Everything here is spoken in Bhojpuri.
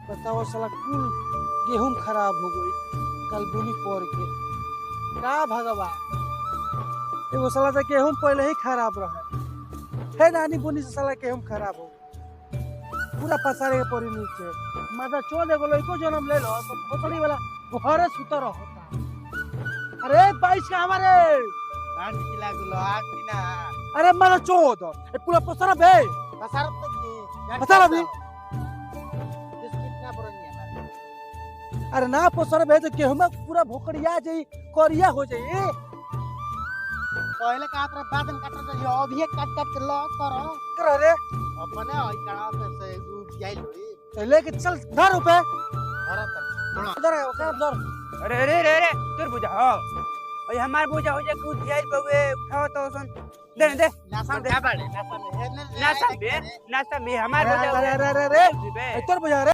बताओ साला कुल गेहूं खराब हो गई कल बुनी पड़ के का भगवान। एगो साला तो गेहूं पहले ही खराब रहे है नानी बुनी से साला गेहूं खराब हो पूरा पसारे के पड़ी नीचे माता चोद एगो लइको जन्म ले लो तो भोसड़ी वाला घरे सुत रहता। अरे बाईस का हमारे कांड की लागलो आग की ना अरे माता चोद ए पूरा पसारा बे पसारत नहीं पसारा भी कितना पुरानी है अरे ना पसारा बे तो गेहूं में पूरा भोकड़िया जाई करिया हो जाई। पहले का तरह बादन काट रहे हो अभी काट काट के लो करो कर रे अपने ओई कड़ा से डूब जाई लोई तो लेके चल 10 रुपए भरत इधर है क्या इधर। अरे अरे अरे अरे तोर बुझा हो ओए हमार बुझा हो जा कूद जाइल बउए उठाओ तो सन दे दे नासा क्या बाड़े नासा में नासा में हमार बुझा अरे अरे अरे अरे बे इधर बुझा रे।